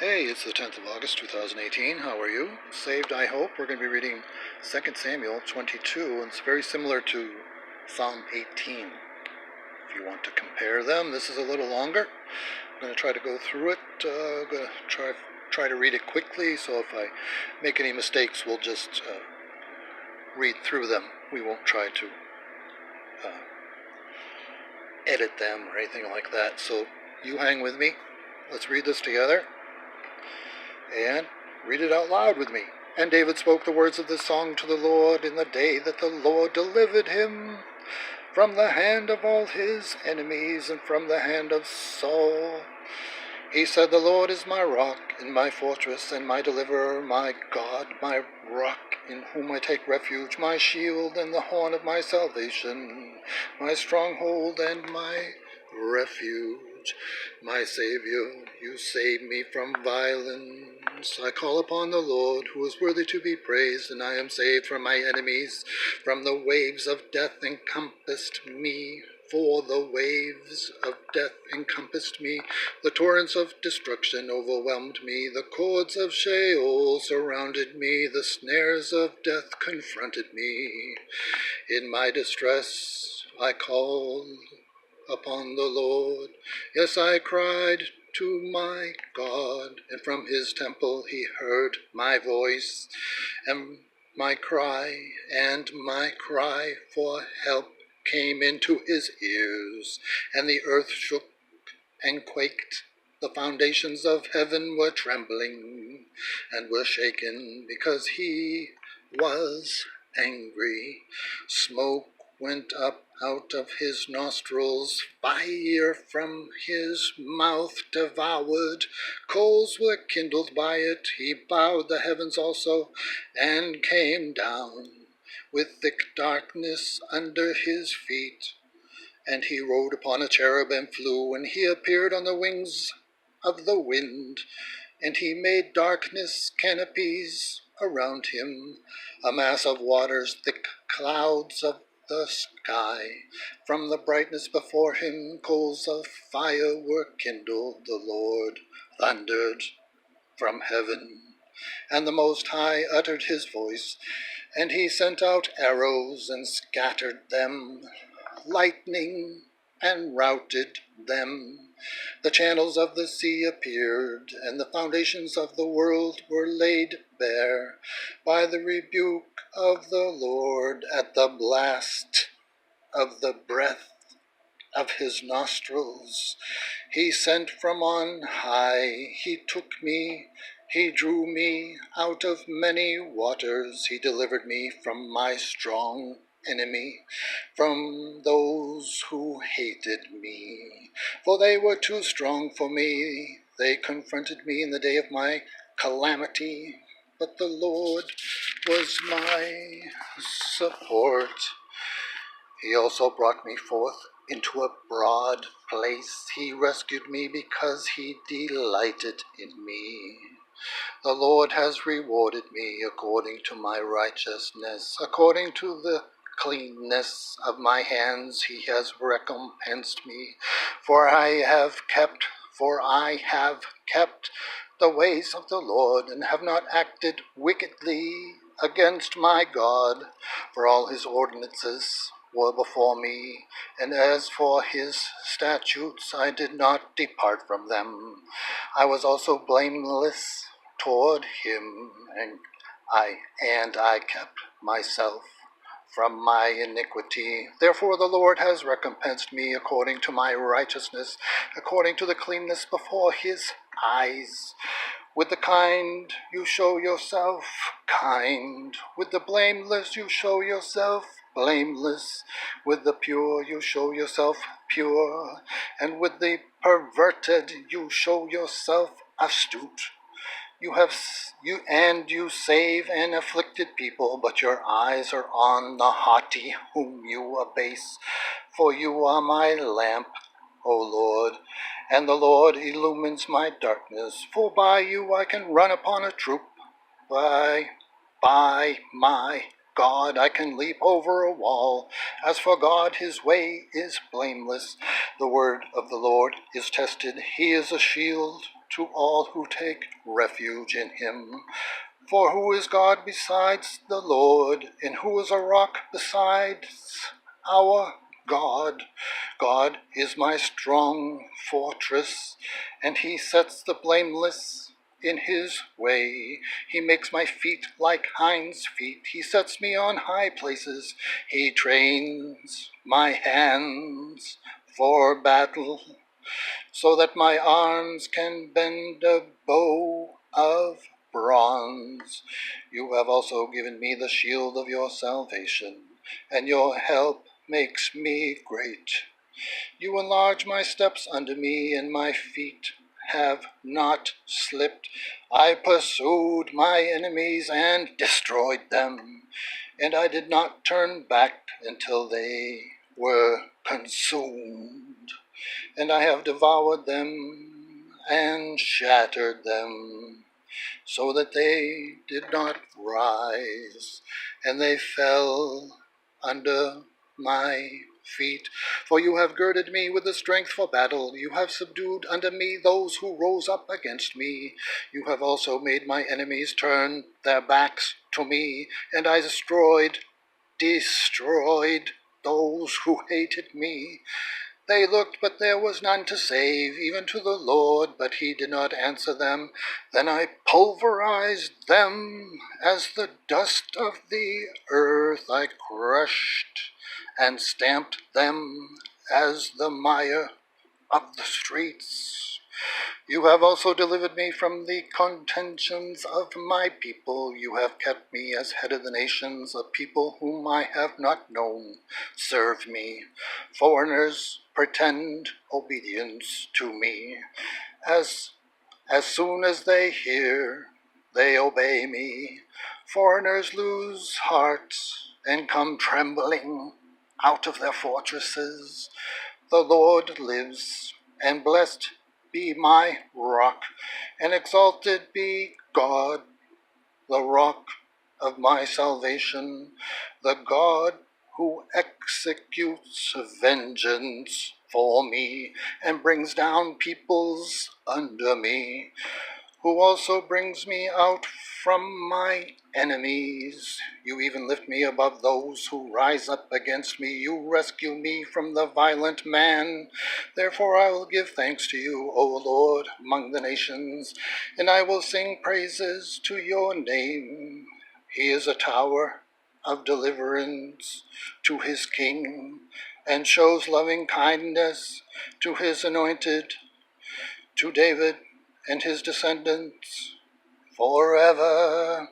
Hey, it's the 10th of August, 2018. How are you? Saved, I hope. We're going to be reading 2 Samuel 22, and it's very similar to Psalm 18. If you want to compare them, this is a little longer. I'm going to try to go through it. I'm going to try to read it quickly, so if I make any mistakes, we'll just read through them. We won't try to edit them or anything like that. So you hang with me. Let's read this together. And read it out loud with me. And David spoke the words of this song to the Lord in the day that the Lord delivered him from the hand of all his enemies and from the hand of Saul. He said, "The Lord is my rock and my fortress and my deliverer, my God, my rock in whom I take refuge, my shield and the horn of my salvation, my stronghold and my refuge, my Savior, you save me from violence. I call upon the Lord, who is worthy to be praised, and I am saved from my enemies. From the waves of death encompassed me. For the waves of death encompassed me, the torrents of destruction overwhelmed me, the cords of Sheol surrounded me, the snares of death confronted me. In my distress I called upon the Lord. Yes, I cried to my God, and from his temple he heard my voice, and my cry for help came into his ears, and the earth shook and quaked. The foundations of heaven were trembling and were shaken because he was angry. Smoke went up out of his nostrils, fire from his mouth devoured, coals were kindled by it. He bowed the heavens also and came down with thick darkness under his feet. And he rode upon a cherub and flew, and he appeared on the wings of the wind, and he made darkness canopies around him, a mass of waters, thick clouds of the sky. From the brightness before him, coals of fire were kindled. The Lord thundered from heaven, and the Most High uttered his voice, and he sent out arrows and scattered them, lightning and routed them. The channels of the sea appeared, and the foundations of the world were laid bare by the rebuke of the Lord at the blast of the breath of his nostrils. He sent from on high, he took me, he drew me out of many waters. He delivered me from my strong enemy, from those who hated me. For they were too strong for me. They confronted me in the day of my calamity, but the Lord was my support. He also brought me forth into a broad place. He rescued me because he delighted in me. The Lord has rewarded me according to my righteousness, according to the cleanness of my hands he has recompensed me. For I have kept the ways of the Lord, and have not acted wickedly against my God. For all his ordinances were before me, and as for his statutes I did not depart from them. I was also blameless toward him, and I kept myself from my iniquity. Therefore the Lord has recompensed me according to my righteousness, according to the cleanness before his eyes. With the kind you show yourself kind, with the blameless you show yourself blameless, with the pure you show yourself pure, and with the perverted you show yourself astute. You save an afflicted people, but your eyes are on the haughty whom you abase. For you are my lamp, O Lord, and the Lord illumines my darkness. For by you I can run upon a troop. By my God I can leap over a wall. As for God, his way is blameless. The word of the Lord is tested. He is a shield to all who take refuge in him. For who is God besides the Lord, and who is a rock besides our God? God is my strong fortress, and he sets the blameless in his way. He makes my feet like hinds' feet. He sets me on high places. He trains my hands for battle, so that my arms can bend a bow of bronze. You have also given me the shield of your salvation, and your help makes me great. You enlarge my steps under me, and my feet have not slipped. I pursued my enemies and destroyed them, and I did not turn back until they were consumed. And I have devoured them and shattered them, so that they did not rise, and they fell under my feet. For you have girded me with the strength for battle. You have subdued under me those who rose up against me. You have also made my enemies turn their backs to me, and I destroyed those who hated me. They looked, but there was none to save, even to the Lord, but he did not answer them. Then I pulverized them as the dust of the earth. I crushed and stamped them as the mire of the streets. You have also delivered me from the contentions of my people. You have kept me as head of the nations. A people whom I have not known serve me. Foreigners pretend obedience to me. As soon as they hear, they obey me. Foreigners lose heart and come trembling out of their fortresses. The Lord lives, and blessed be my rock, and exalted be God, the rock of my salvation, the God who executes vengeance for me and brings down peoples under me, who also brings me out from my enemies. You even lift me above those who rise up against me. You rescue me from the violent man. Therefore I will give thanks to you, O Lord, among the nations, and I will sing praises to your name. He is a tower of deliverance to his king, and shows loving kindness to his anointed, to David and his descendants forever.